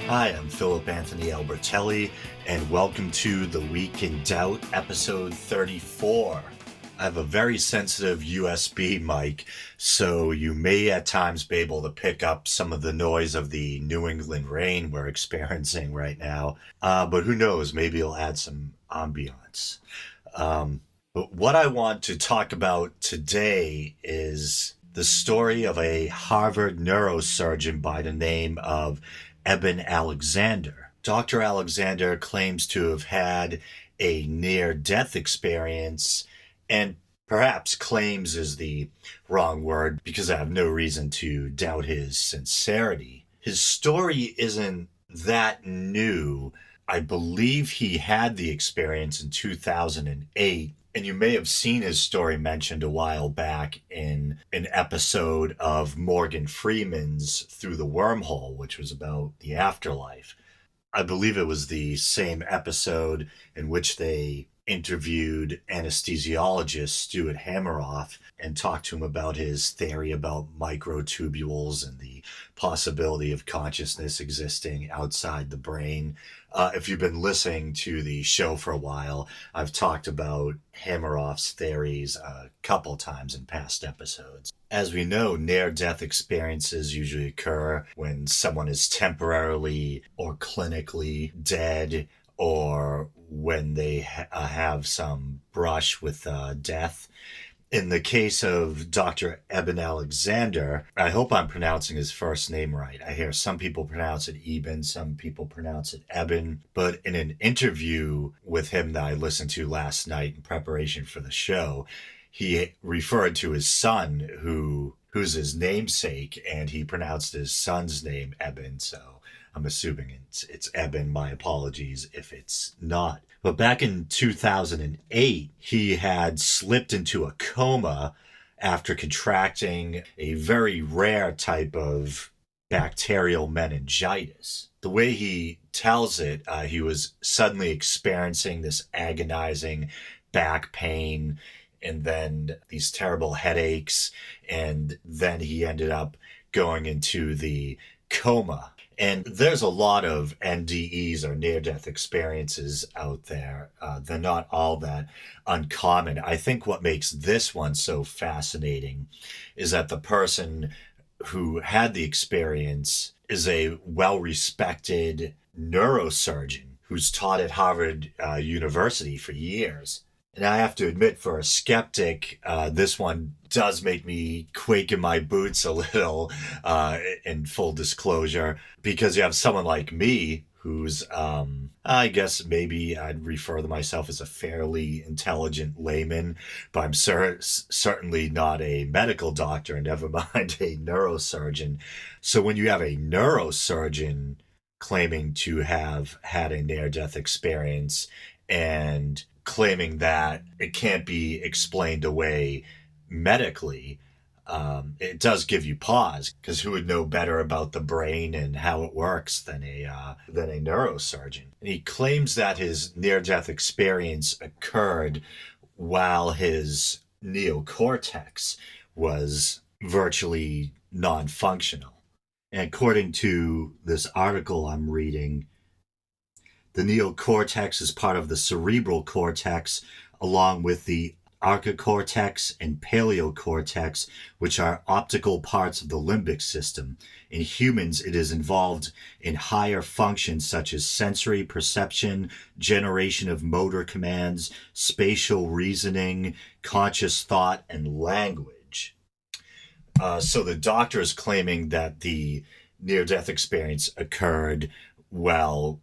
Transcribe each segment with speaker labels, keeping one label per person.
Speaker 1: Hi, I'm Philip Anthony Albertelli, and welcome to The Week in Doubt, episode 34. I have a very sensitive USB mic, so you may at times be able to pick up some of the noise of the New England rain we're experiencing right now. But who knows, maybe it'll add some ambiance. But what I want to talk about today is the story of a Harvard neurosurgeon by the name of Eben Alexander. Dr. Alexander claims to have had a near death experience, and perhaps claims is the wrong word because I have no reason to doubt his sincerity. His story isn't that new. I believe he had the experience in 2008, and you may have seen his story mentioned a while back in an episode of Morgan Freeman's Through the Wormhole, which was about the afterlife. I believe it was the same episode in which they interviewed anesthesiologist Stuart Hameroff and talked to him about his theory about microtubules and the possibility of consciousness existing outside the brain. If you've been listening to the show for a while, I've talked about Hameroff's theories a couple times in past episodes. As we know, near-death experiences usually occur when someone is temporarily or clinically dead, or when they have some brush with death. In the case of Dr. Eben Alexander, I hope I'm pronouncing his first name right. I hear some people pronounce it Eben, some people pronounce it Eben. But in an interview with him that I listened to last night in preparation for the show, he referred to his son, who's his namesake, and he pronounced his son's name Eben. So I'm assuming it's Eben. My apologies if it's not. But back in 2008, he had slipped into a coma after contracting a very rare type of bacterial meningitis. The way he tells it, he was suddenly experiencing this agonizing back pain and then these terrible headaches, and then he ended up going into the coma. And there's a lot of NDEs, or near-death experiences, out there. They're not all that uncommon. I think what makes this one so fascinating is that the person who had the experience is a well-respected neurosurgeon who's taught at Harvard University for years. And I have to admit, for a skeptic, this one does make me quake in my boots a little, in full disclosure, because you have someone like me who's, I guess maybe I'd refer to myself as a fairly intelligent layman, but I'm certainly not a medical doctor, and never mind a neurosurgeon. So when you have a neurosurgeon claiming to have had a near-death experience and claiming that it can't be explained away medically, it does give you pause, because who would know better about the brain and how it works than a neurosurgeon? And he claims that his near-death experience occurred while his neocortex was virtually non-functional. And according to this article I'm reading, the neocortex is part of the cerebral cortex, along with the archocortex and paleocortex, which are optical parts of the limbic system. In humans, it is involved in higher functions such as sensory perception, generation of motor commands, spatial reasoning, conscious thought, and language. So the doctor is claiming that the near-death experience occurred while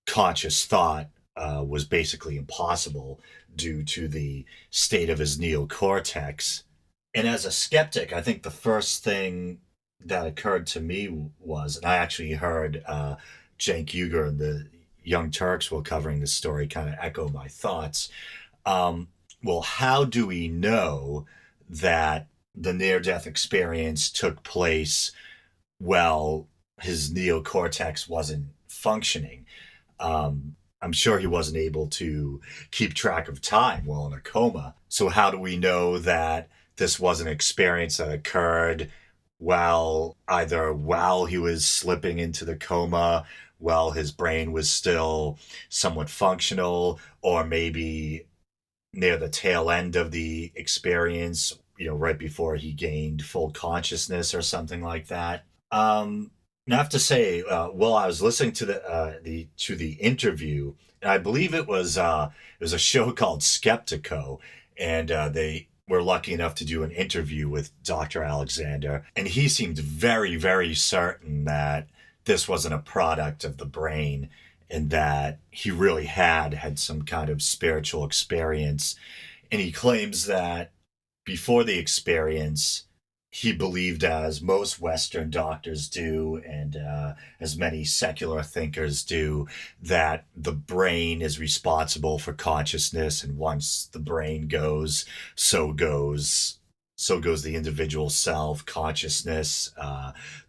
Speaker 1: conscious thought was basically impossible due to the state of his neocortex. And as a skeptic, I think the first thing that occurred to me was, and I actually heard Cenk Uygur and the Young Turks while covering this story kind of echo my thoughts. Well, how do we know that the near-death experience took place while his neocortex wasn't functioning? I'm sure he wasn't able to keep track of time while in a coma. So how do we know that this was an experience that occurred while he was slipping into the coma, while his brain was still somewhat functional, or maybe near the tail end of the experience, right before he gained full consciousness or something like that. And I have to say, while I was listening to the interview, and I believe it was a show called Skeptico, and they were lucky enough to do an interview with Dr. Alexander, and he seemed very, very certain that this wasn't a product of the brain, and that he really had some kind of spiritual experience. And he claims that before the experience, he believed, as most Western doctors do, and as many secular thinkers do, that the brain is responsible for consciousness, and once the brain goes, so goes. So goes the individual self, consciousness,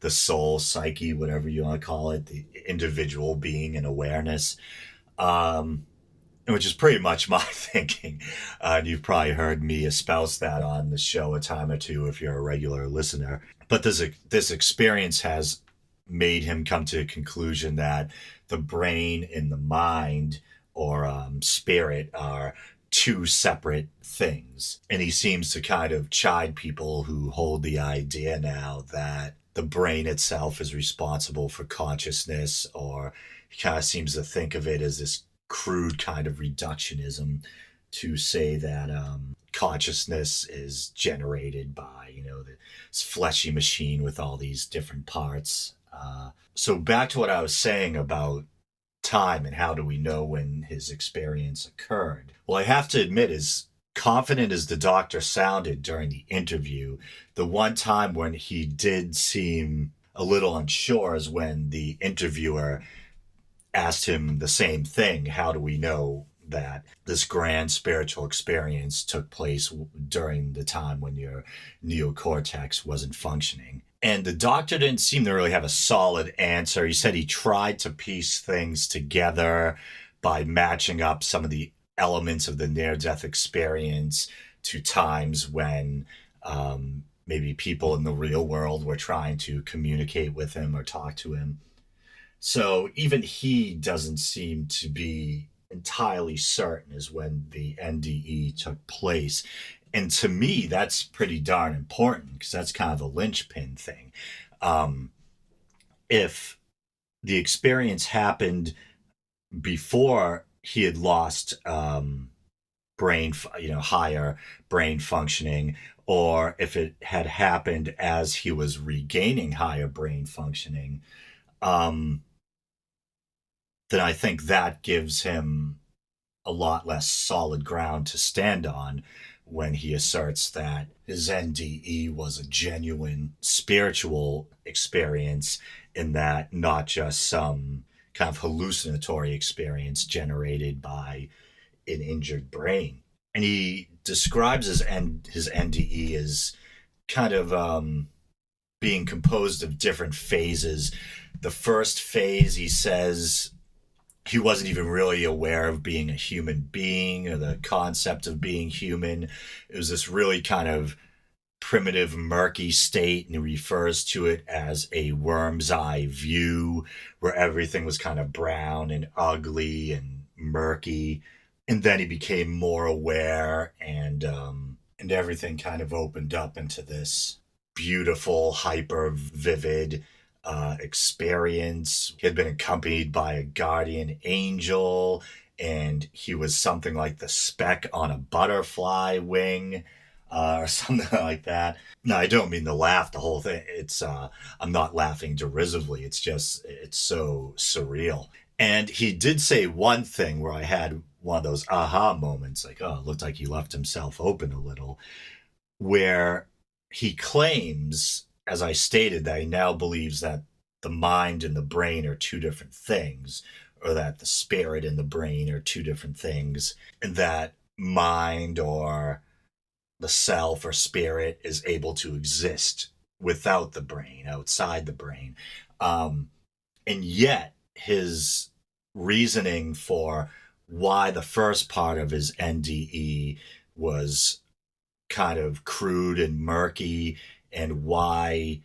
Speaker 1: the soul, psyche, whatever you want to call it, the individual being and awareness. Um, which is pretty much my thinking. And you've probably heard me espouse that on the show a time or two if you're a regular listener. But this experience has made him come to a conclusion that the brain and the mind, or spirit, are two separate things. And he seems to kind of chide people who hold the idea now that the brain itself is responsible for consciousness, or he kind of seems to think of it as this crude kind of reductionism to say that consciousness is generated by this fleshy machine with all these different parts. So back to what I was saying about time and how do we know when his experience occurred. Well, I have to admit, as confident as the doctor sounded during the interview, the one time when he did seem a little unsure is when the interviewer asked him the same thing. How do we know that this grand spiritual experience took place during the time when your neocortex wasn't functioning? And the doctor didn't seem to really have a solid answer. He said he tried to piece things together by matching up some of the elements of the near death experience to times when maybe people in the real world were trying to communicate with him or talk to him. So even he doesn't seem to be entirely certain as when the NDE took place. And to me, that's pretty darn important because that's kind of a linchpin thing. Um, if the experience happened before he had lost higher brain functioning, or if it had happened as he was regaining higher brain functioning, um, then I think that gives him a lot less solid ground to stand on when he asserts that his NDE was a genuine spiritual experience, in that not just some kind of hallucinatory experience generated by an injured brain. And he describes his NDE as kind of being composed of different phases. The first phase, he says, he wasn't even really aware of being a human being or the concept of being human. It was this really kind of primitive, murky state, and he refers to it as a worm's eye view, where everything was kind of brown and ugly and murky. And then he became more aware, and everything kind of opened up into this beautiful, hyper vivid experience. He had been accompanied by a guardian angel, and he was something like the speck on a butterfly wing, or something like that. No, I don't mean to laugh. The whole thing. I'm not laughing derisively. It's so surreal. And he did say one thing where I had one of those aha moments, like, oh, it looked like he left himself open a little, where he claims, as I stated, that he now believes that the mind and the brain are two different things, or that the spirit and the brain are two different things, and that mind, or the self or spirit, is able to exist without the brain, outside the brain. And yet, his reasoning for why the first part of his NDE was kind of crude and murky, and why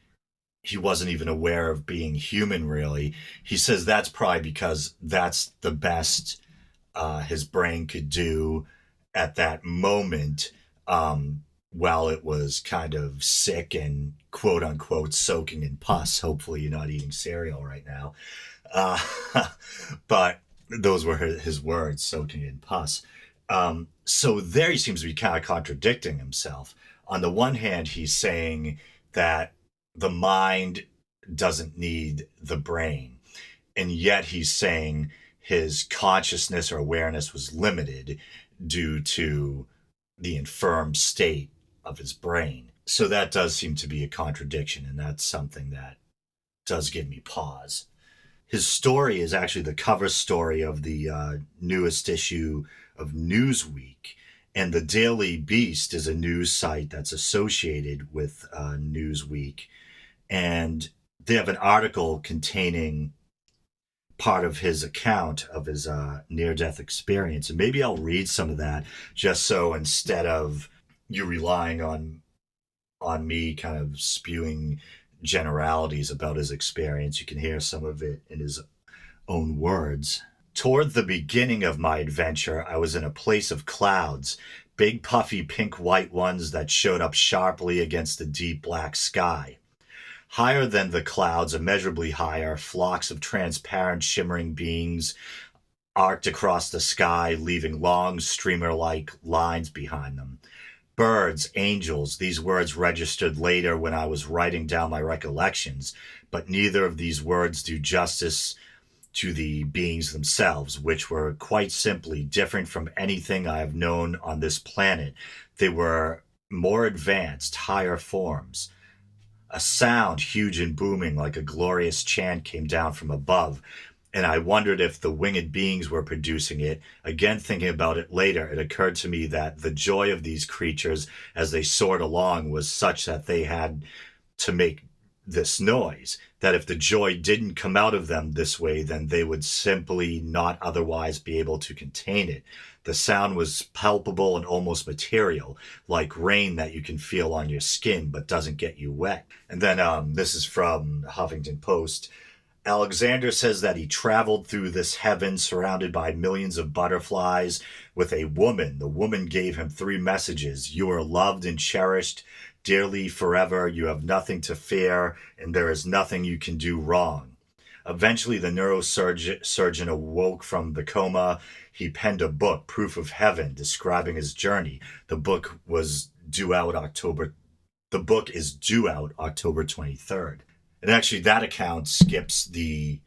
Speaker 1: he wasn't even aware of being human, really. He says that's probably because that's the best his brain could do at that moment, while it was kind of sick and quote unquote soaking in pus. Hopefully, you're not eating cereal right now. Uh, but those were his words, soaking in pus. So there he seems to be kind of contradicting himself. On the one hand, he's saying that the mind doesn't need the brain, and yet he's saying his consciousness or awareness was limited due to the infirm state of his brain. So that does seem to be a contradiction, and that's something that does give me pause. His story is actually the cover story of the newest issue of Newsweek. And the Daily Beast is a news site that's associated with Newsweek. And they have an article containing part of his account of his near-death experience. And maybe I'll read some of that just so instead of you relying on me kind of spewing generalities about his experience, you can hear some of it in his own words. Toward the beginning of my adventure, I was in a place of clouds, big puffy pink white ones that showed up sharply against the deep black sky. Higher than the clouds, immeasurably higher, flocks of transparent shimmering beings arced across the sky, leaving long streamer-like lines behind them. Birds, angels, these words registered later when I was writing down my recollections, but neither of these words do justice to the beings themselves, which were quite simply different from anything I have known on this planet. They were more advanced, higher forms. A sound, huge and booming like a glorious chant, came down from above, and I wondered if the winged beings were producing it. Again, thinking about it later, it occurred to me that the joy of these creatures as they soared along was such that they had to make this noise, that if the joy didn't come out of them this way, then they would simply not otherwise be able to contain it. The sound was palpable and almost material, like rain that you can feel on your skin but doesn't get you wet. And then this is from Huffington Post. Alexander says that he traveled through this heaven surrounded by millions of butterflies with a woman. The woman gave him three messages. You are loved and cherished dearly forever. You have nothing to fear, and there is nothing you can do wrong. Eventually, the neurosurgeon awoke from the coma. He penned a book, Proof of Heaven, describing his journey. The book is due out October 23rd. And actually, that account skips the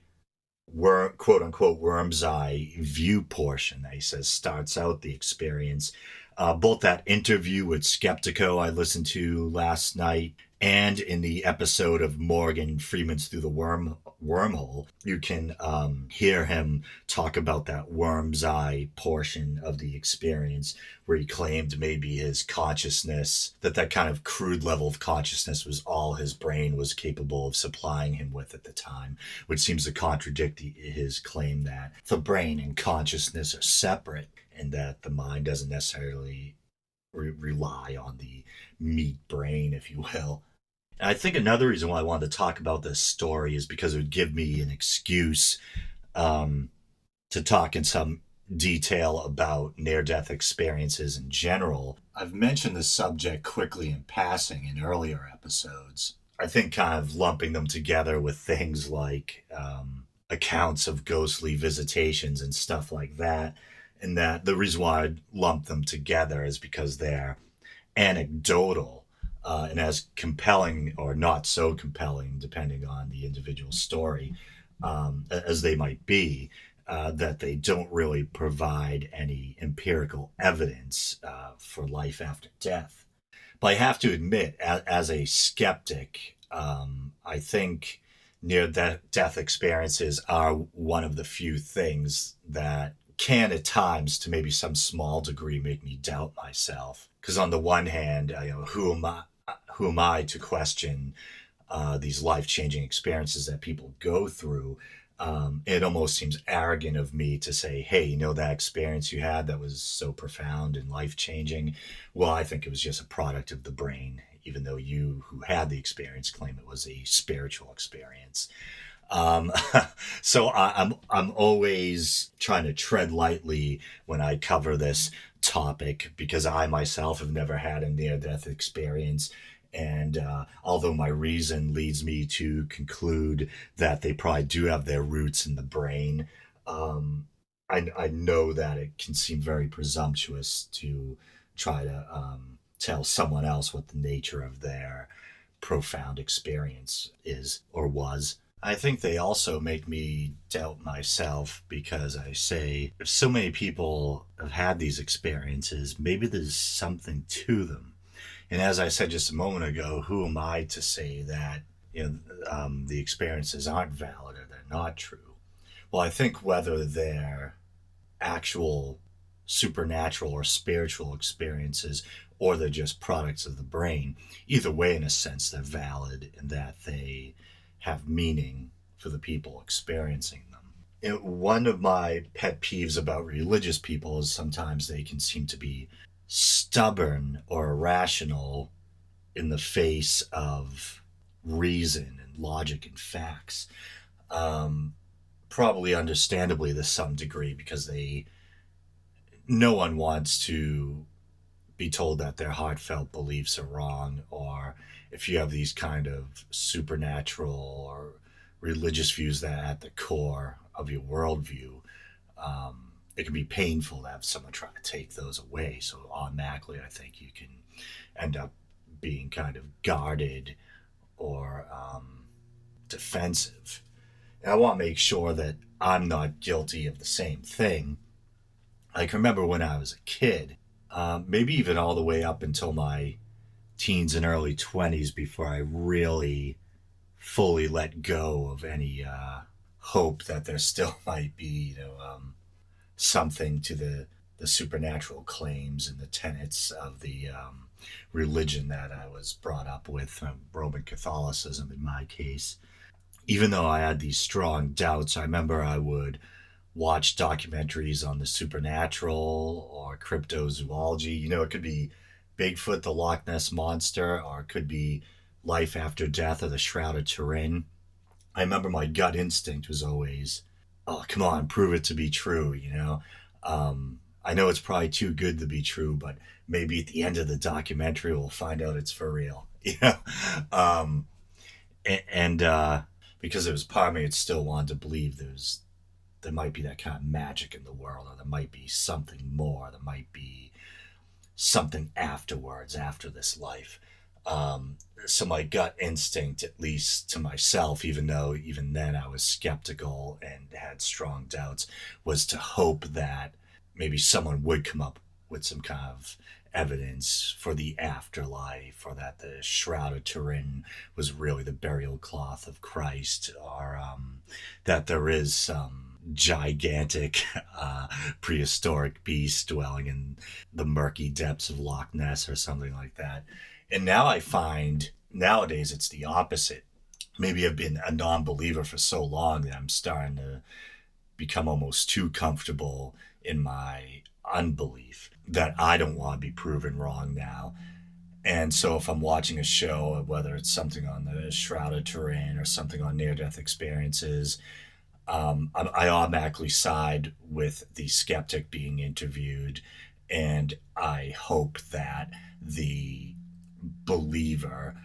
Speaker 1: quote unquote worm's eye view portion that he says starts out the experience. Both that interview with Skeptico I listened to last night and in the episode of Morgan Freeman's Through the Wormhole, you can hear him talk about that worm's eye portion of the experience where he claimed maybe his consciousness, that kind of crude level of consciousness was all his brain was capable of supplying him with at the time, which seems to contradict his claim that the brain and consciousness are separate and that the mind doesn't necessarily rely on the meat brain, if you will. And I think another reason why I wanted to talk about this story is because it would give me an excuse to talk in some detail about near-death experiences in general. I've mentioned the subject quickly in passing in earlier episodes. I think kind of lumping them together with things like accounts of ghostly visitations and stuff like that, and that the reason why I lump them together is because they're anecdotal and as compelling or not so compelling, depending on the individual story, as they might be, that they don't really provide any empirical evidence for life after death. But I have to admit, as a skeptic, I think near-death experiences are one of the few things that can at times, to maybe some small degree, make me doubt myself. Because on the one hand, who am I to question these life-changing experiences that people go through? It almost seems arrogant of me to say, hey, that experience you had that was so profound and life-changing? Well, I think it was just a product of the brain. even though you who had the experience claim it was a spiritual experience. So I'm always trying to tread lightly when I cover this topic because I myself have never had a near death experience. And although my reason leads me to conclude that they probably do have their roots in the brain, um, I know that it can seem very presumptuous to try to tell someone else what the nature of their profound experience is or was. I think they also make me doubt myself because I say, if so many people have had these experiences, maybe there's something to them. And as I said just a moment ago, who am I to say that the experiences aren't valid or they're not true? Well, I think whether they're actual supernatural or spiritual experiences or they're just products of the brain, either way, in a sense, they're valid in that they have meaning for the people experiencing them. One of my pet peeves about religious people is sometimes they can seem to be stubborn or irrational in the face of reason and logic and facts. Um, Probably understandably to some degree because no one wants to be told that their heartfelt beliefs are wrong, or if you have these kind of supernatural or religious views that are at the core of your worldview, it can be painful to have someone try to take those away. So automatically, I think you can end up being kind of guarded or defensive. And I want to make sure that I'm not guilty of the same thing. I can remember when I was a kid, maybe even all the way up until my teens and early 20s before I really fully let go of any hope that there still might be, something to the supernatural claims and the tenets of the religion that I was brought up with, Roman Catholicism in my case. Even though I had these strong doubts, I remember I would watch documentaries on the supernatural or cryptozoology. It could be Bigfoot, the Loch Ness Monster, or it could be life after death or the Shroud of Turin. I remember my gut instinct was always, oh, come on, prove it to be true. I know it's probably too good to be true, but maybe at the end of the documentary we'll find out it's for real. Um, and because it was part of me that still wanted to believe there might be that kind of magic in the world, or there might be something more, there might be something afterwards, after this life. So my gut instinct, at least to myself, even though even then I was skeptical and had strong doubts, was to hope that maybe someone would come up with some kind of evidence for the afterlife, or that the Shroud of Turin was really the burial cloth of Christ, or that there is some gigantic prehistoric beast dwelling in the murky depths of Loch Ness or something like that. And now I find nowadays it's the opposite. Maybe I've been a non believer for so long that I'm starting to become almost too comfortable in my unbelief that I don't want to be proven wrong now. And so if I'm watching a show, whether it's something on the Shroud of Turin or something on near death experiences, I automatically side with the skeptic being interviewed, and I hope that the believer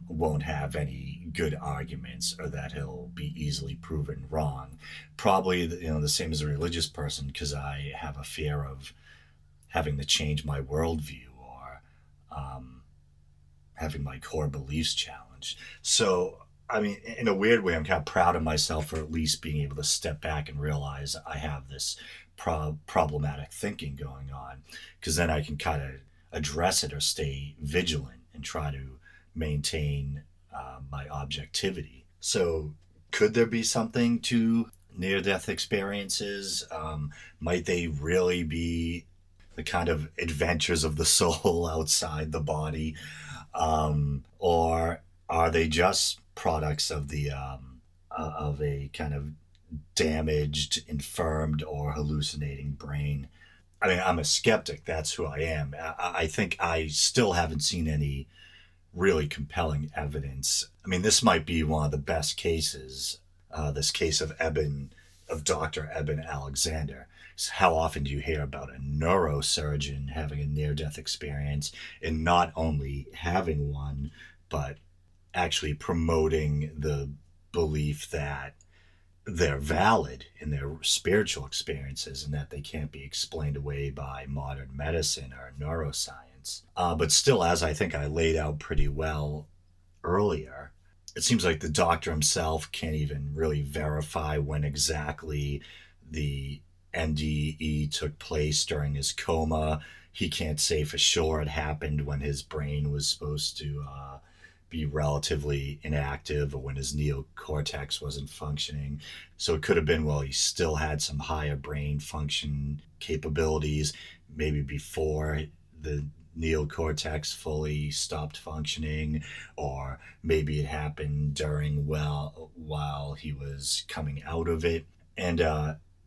Speaker 1: won't have any good arguments, or that he'll be easily proven wrong. Probably, the same as a religious person, because I have a fear of having to change my worldview, or um, having my core beliefs challenged. So, I mean, in a weird way, I'm kind of proud of myself for at least being able to step back and realize I have this problematic thinking going on, because then I can kind of address it or stay vigilant and try to maintain my objectivity. So, could there be something to near death experiences? Might they really be the kind of adventures of the soul outside the body? Or are they just products of a kind of damaged, infirmed, or hallucinating brain? I mean, I'm a skeptic. That's who I am. I think I still haven't seen any really compelling evidence. I mean, this might be one of the best cases, this case of Dr. Eben Alexander. So how often do you hear about a neurosurgeon having a near death experience and not only having one, but actually promoting the belief that they're valid in their spiritual experiences and that they can't be explained away by modern medicine or neuroscience. But still, as I think I laid out pretty well earlier, it seems like the doctor himself can't even really verify when exactly the NDE took place during his coma. He can't say for sure it happened when his brain was supposed to be relatively inactive or when his neocortex wasn't functioning. So it could have been, well, he still had some higher brain function capabilities, maybe before the neocortex fully stopped functioning, or maybe it happened during, well, while he was coming out of it. And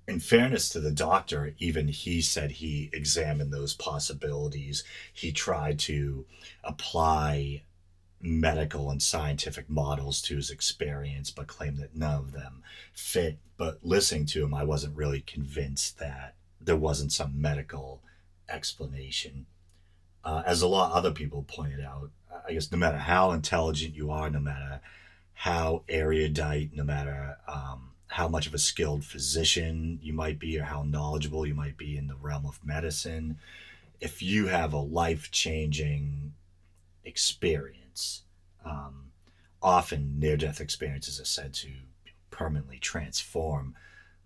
Speaker 1: in fairness to the doctor, even he said he examined those possibilities. He tried to apply medical and scientific models to his experience, but claimed that none of them fit. But listening to him, I wasn't really convinced that there wasn't some medical explanation. As a lot of other people pointed out, I guess no matter how intelligent you are, no matter how erudite, no matter how much of a skilled physician you might be or how knowledgeable you might be in the realm of medicine, if you have a life changing experience, um, often near death experiences are said to permanently transform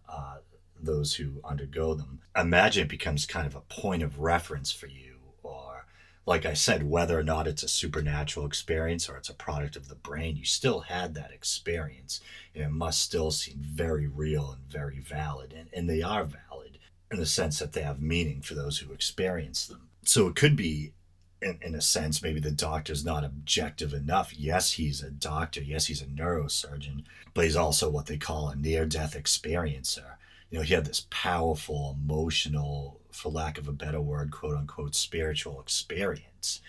Speaker 1: uh, those who undergo them. Imagine it becomes kind of a point of reference for you, or like I said, whether or not it's a supernatural experience or it's a product of the brain, you still had that experience, and it must still seem very real and very valid. And they are valid in the sense that they have meaning for those who experience them. So it could be, in a sense, maybe the doctor's not objective enough. Yes, he's a doctor. Yes, he's a neurosurgeon, but he's also what they call a near death experiencer. He had this powerful, emotional, for lack of a better word, quote unquote, spiritual experience.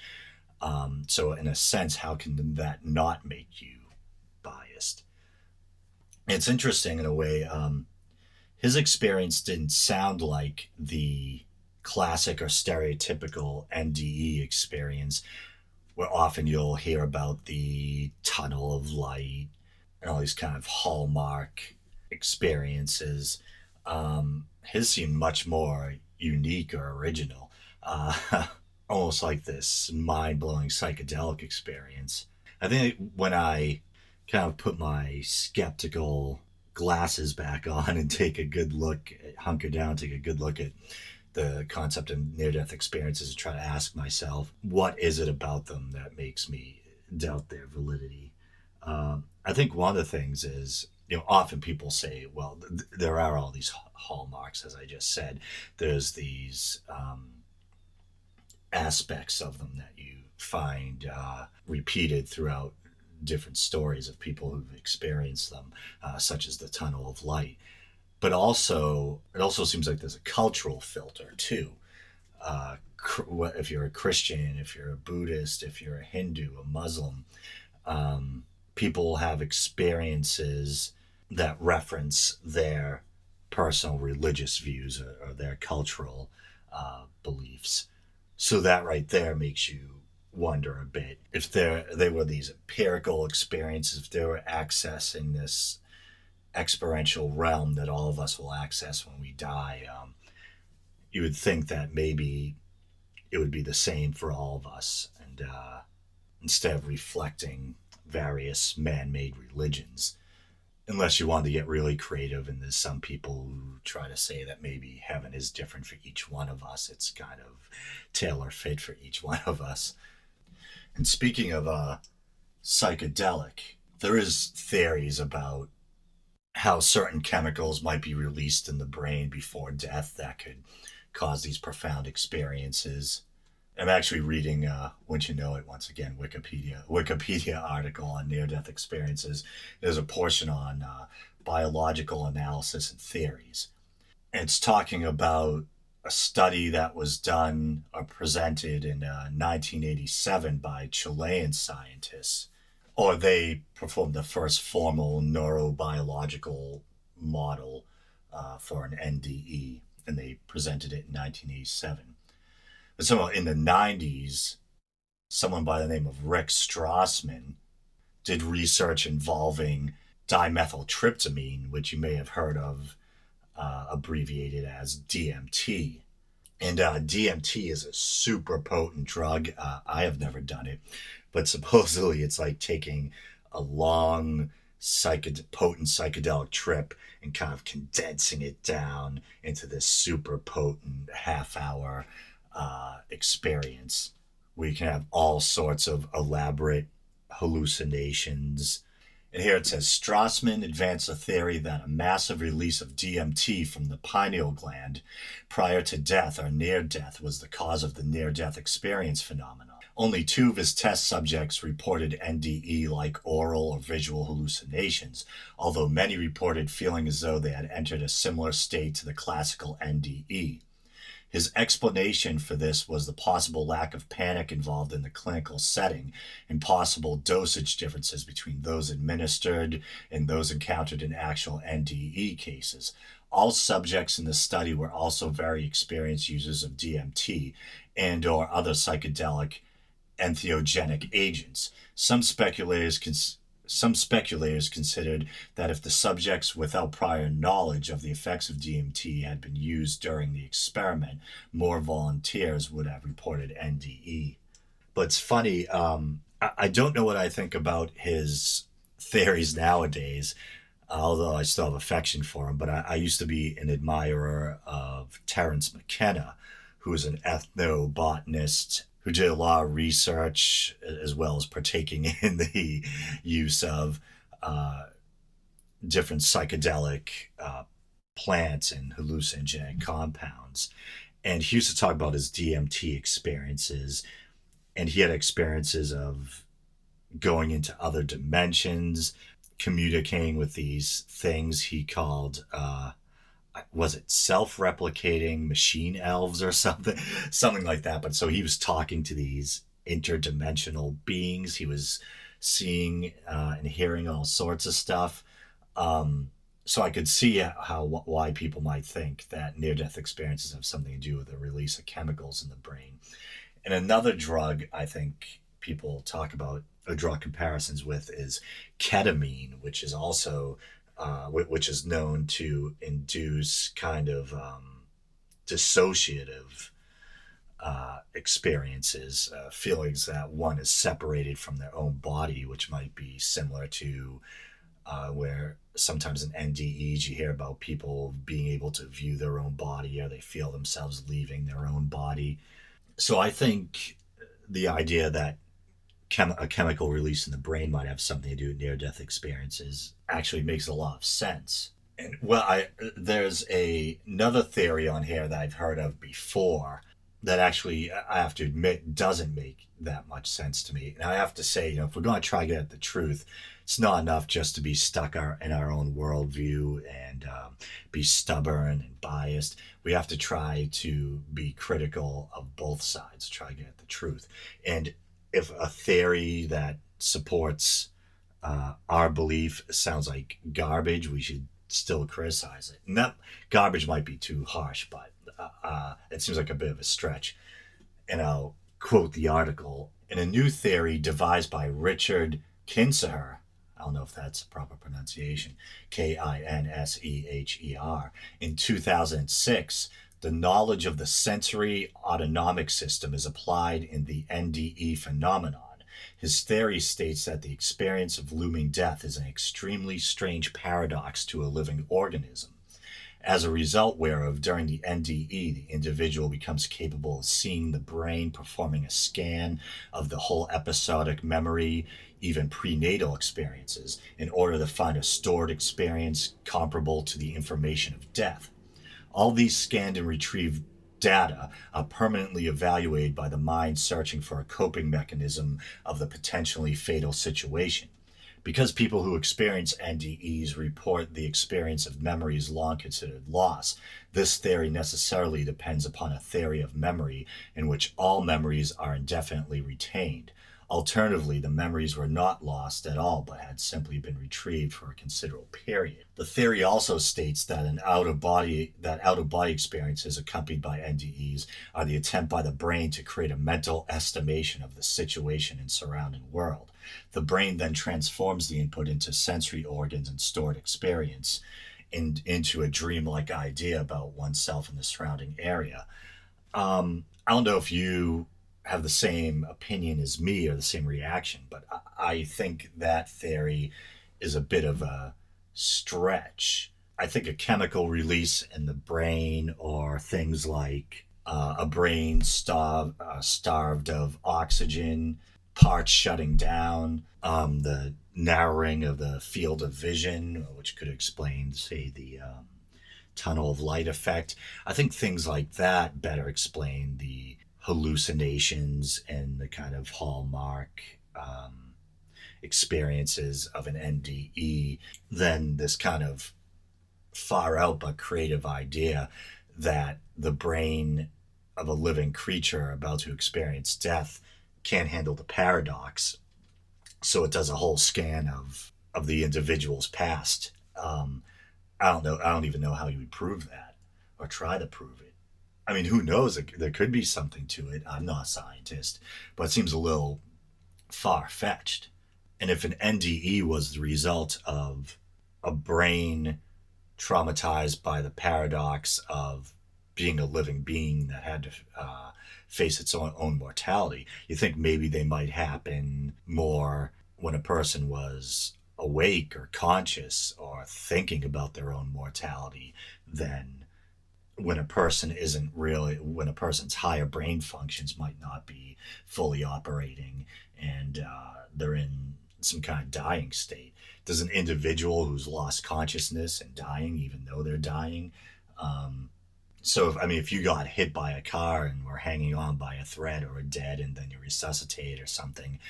Speaker 1: So, in a sense, how can that not make you biased? It's interesting in a way. His experience didn't sound like the classic or stereotypical NDE experience, where often you'll hear about the tunnel of light and all these kind of hallmark experiences. His seemed much more unique or original, almost like this mind blowing psychedelic experience. I think when I kind of put my skeptical glasses back on and take a good look, hunker down, take a good look at the concept of near death experiences and try to ask myself, what is it about them that makes me doubt their validity? I think one of the things is, often people say, well, there are all these hallmarks, as I just said. There's these aspects of them that you find repeated throughout different stories of people who've experienced them, such as the tunnel of light. But also, it also seems like there's a cultural filter too. Uh, if you're a Christian, if you're a Buddhist, if you're a Hindu, a Muslim, um, people have experiences that reference their personal religious views or their cultural beliefs. So that right there makes you wonder a bit if they were these empirical experiences, if they were accessing this experiential realm that all of us will access when we die. You would think that maybe it would be the same for all of us, and instead of reflecting various man-made religions, unless you want to get really creative, and there's some people who try to say that maybe heaven is different for each one of us. It's kind of tailor fit for each one of us. And speaking of psychedelic, there is theories about how certain chemicals might be released in the brain before death that could cause these profound experiences. I'm actually reading, wouldn't you know it, once again, Wikipedia article on near-death experiences. There's a portion on biological analysis and theories. And it's talking about a study that was done or presented in 1987 by Chilean scientists, or they performed the first formal neurobiological model for an NDE, and they presented it in 1987. But somehow in the 90s, someone by the name of Rick Strassman did research involving dimethyltryptamine, which you may have heard of, abbreviated as DMT. And DMT is a super potent drug. I have never done it, but supposedly it's like taking a long, potent psychedelic trip and kind of condensing it down into this super potent half-hour experience where you can have all sorts of elaborate hallucinations. And here it says Strassman advanced a theory that a massive release of DMT from the pineal gland prior to death or near death was the cause of the near death experience phenomenon. Only two of his test subjects reported NDE like oral or visual hallucinations, although many reported feeling as though they had entered a similar state to the classical NDE. His explanation for this was the possible lack of panic involved in the clinical setting and possible dosage differences between those administered and those encountered in actual NDE cases. All subjects in the study were also very experienced users of DMT and or other psychedelic entheogenic agents. Some speculators considered that if the subjects without prior knowledge of the effects of DMT had been used during the experiment, more volunteers would have reported NDE. But it's funny, I don't know what I think about his theories nowadays, although I still have affection for him. But I used to be an admirer of Terence McKenna, who is an ethnobotanist who did a lot of research as well as partaking in the use of uh, different psychedelic plants and hallucinogenic compounds. And he used to talk about his DMT experiences, and he had experiences of going into other dimensions, communicating with these things he called was it self-replicating machine elves or something something like that. But so he was talking to these interdimensional beings. He was seeing and hearing all sorts of stuff. So I could see how why people might think that near-death experiences have something to do with the release of chemicals in the brain. And another drug I think people talk about or draw comparisons with is ketamine, which is also which is known to induce kind of dissociative experiences, feelings that one is separated from their own body, which might be similar to where sometimes in NDEs you hear about people being able to view their own body or they feel themselves leaving their own body. So I think the idea that a chemical release in the brain might have something to do with near-death experiences actually makes a lot of sense. And well, there's another theory on here that I've heard of before that actually I have to admit doesn't make that much sense to me. And I have to say, if we're going to try to get at the truth, it's not enough just to be stuck in our own worldview and be stubborn and biased. We have to try to be critical of both sides, try to get at the truth. And if a theory that supports our belief sounds like garbage, we should still criticize it. And that garbage might be too harsh, but it seems like a bit of a stretch. And I'll quote the article. In a new theory devised by Richard Kinseher, I don't know if that's a proper pronunciation, Kinsheher, in 2006, the knowledge of the sensory autonomic system is applied in the NDE phenomenon. His theory states that the experience of looming death is an extremely strange paradox to a living organism. As a result whereof, during the NDE, the individual becomes capable of seeing the brain performing a scan of the whole episodic memory, even prenatal experiences, in order to find a stored experience comparable to the information of death. All these scanned and retrieved data are permanently evaluated by the mind searching for a coping mechanism of the potentially fatal situation. Because people who experience NDEs report the experience of memories long considered lost, this theory necessarily depends upon a theory of memory in which all memories are indefinitely retained. Alternatively, the memories were not lost at all but had simply been retrieved for a considerable period. The theory also states that an out of body experiences accompanied by NDEs are the attempt by the brain to create a mental estimation of the situation and surrounding world. The brain then transforms the input into sensory organs and stored experience into a dreamlike idea about oneself and the surrounding area. I don't know if you have the same opinion as me or the same reaction, but I think that theory is a bit of a stretch. I think a chemical release in the brain, or things like a brain starved of oxygen, parts shutting down, the narrowing of the field of vision, which could explain, say, the tunnel of light effect. I think things like that better explain the hallucinations and the kind of hallmark experiences of an NDE than this kind of far out but creative idea that the brain of a living creature about to experience death can't handle the paradox. So it does a whole scan of the individual's past. I don't know. I don't even know how you would prove that or try to prove it. I mean, who knows? There could be something to it. I'm not a scientist, but it seems a little far fetched. And if an NDE was the result of a brain traumatized by the paradox of being a living being that had to face its own mortality, you think maybe they might happen more when a person was awake or conscious or thinking about their own mortality than when a person's higher brain functions might not be fully operating and they're in some kind of dying state. Does an individual who's lost consciousness and dying even know they're dying? If you got hit by a car and were hanging on by a thread or dead and then you resuscitate or something,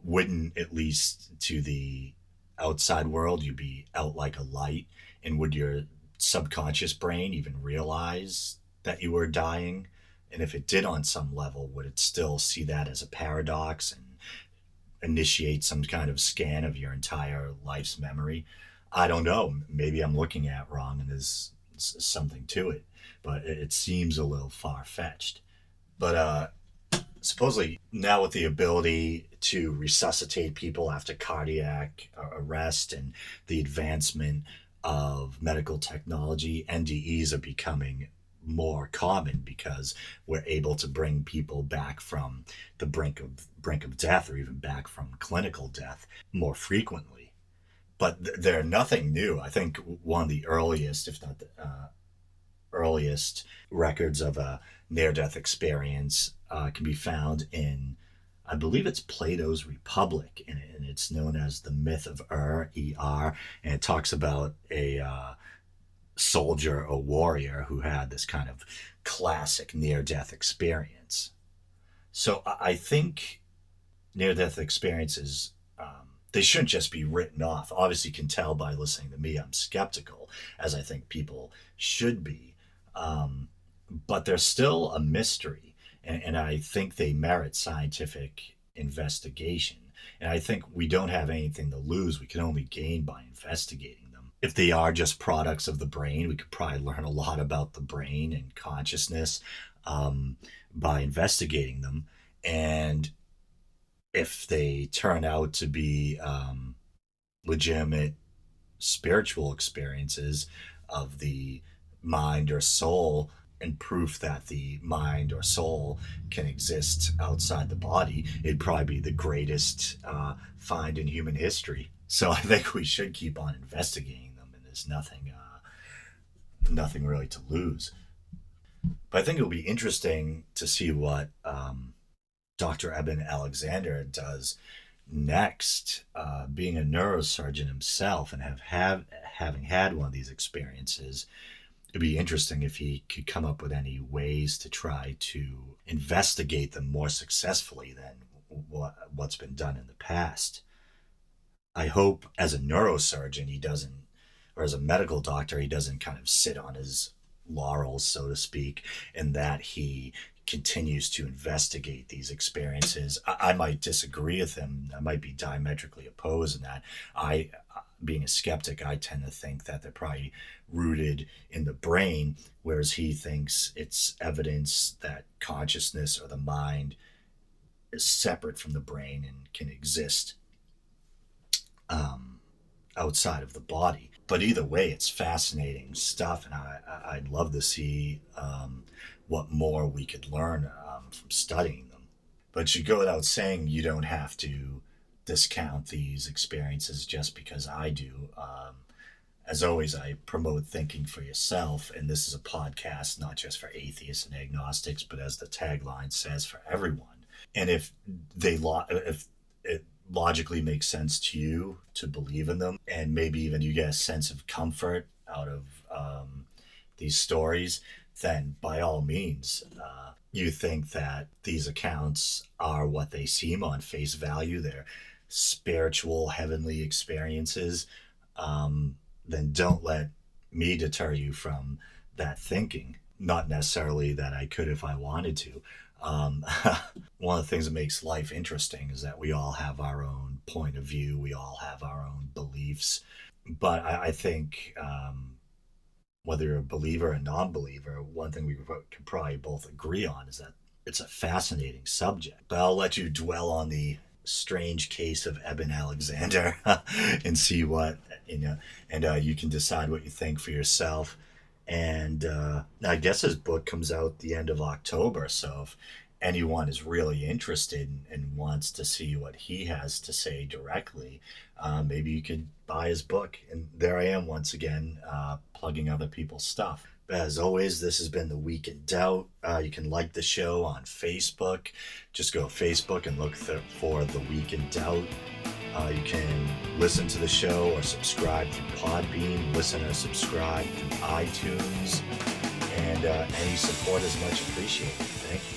Speaker 1: wouldn't, at least to the outside world, you be out like a light? And would your subconscious brain even realize that you were dying? And if it did on some level, would it still see that as a paradox and initiate some kind of scan of your entire life's memory? I don't know. Maybe I'm looking at it wrong and there's something to it, but it seems a little far fetched. But supposedly now with the ability to resuscitate people after cardiac arrest and the advancement of medical technology, NDEs are becoming more common because we're able to bring people back from the brink of death or even back from clinical death more frequently. But they're nothing new. I think one of the earliest, if not the earliest, records of a near-death experience can be found in, I believe it's Plato's Republic, and it's known as the myth of Er, and it talks about a soldier, a warrior who had this kind of classic near-death experience. So I think near-death experiences, they shouldn't just be written off. Obviously, you can tell by listening to me, I'm skeptical, as I think people should be. But they're still a mystery, and I think they merit scientific investigation. And I think we don't have anything to lose. We can only gain by investigating them. If they are just products of the brain, we could probably learn a lot about the brain and consciousness by investigating them. And if they turn out to be legitimate spiritual experiences of the mind or soul, and proof that the mind or soul can exist outside the body, it'd probably be the greatest find in human history. So I think we should keep on investigating them, and there's nothing really to lose. But I think it'll be interesting to see what Dr. Eben Alexander does next, being a neurosurgeon himself and having had one of these experiences. It'd be interesting if he could come up with any ways to try to investigate them more successfully than what's been done in the past. I hope as a neurosurgeon he doesn't, or as a medical doctor, he doesn't kind of sit on his laurels, so to speak, and that he continues to investigate these experiences. I might disagree with him. I might be diametrically opposed in that. Being a skeptic, I tend to think that they're probably rooted in the brain, whereas he thinks it's evidence that consciousness or the mind is separate from the brain and can exist um, outside of the body. But either way, it's fascinating stuff, and I'd love to see what more we could learn from studying them. But you go without saying, you don't have to discount these experiences just because I do. As always, I promote thinking for yourself, and this is a podcast not just for atheists and agnostics, but as the tagline says, for everyone. And if it logically makes sense to you to believe in them, and maybe even you get a sense of comfort out of these stories, then by all means, you think that these accounts are what they seem on face value, they're spiritual, heavenly experiences, then don't let me deter you from that thinking. Not necessarily that I could if I wanted to. Um, One of the things that makes life interesting is that we all have our own point of view, we all have our own beliefs. But I think whether you're a believer or non believer, one thing we could probably both agree on is that it's a fascinating subject. But I'll let you dwell on the strange case of Eben Alexander and see what, you know, and you can decide what you think for yourself. And I guess his book comes out the end of October. So if anyone is really interested and wants to see what he has to say directly, maybe you could buy his book. And there I am once again, plugging other people's stuff. As always, this has been The Week in Doubt. You can like the show on Facebook. Just go to Facebook and look for The Week in Doubt. You can listen to the show or subscribe through Podbean, listen or subscribe through iTunes, and any support is much appreciated. Thank you.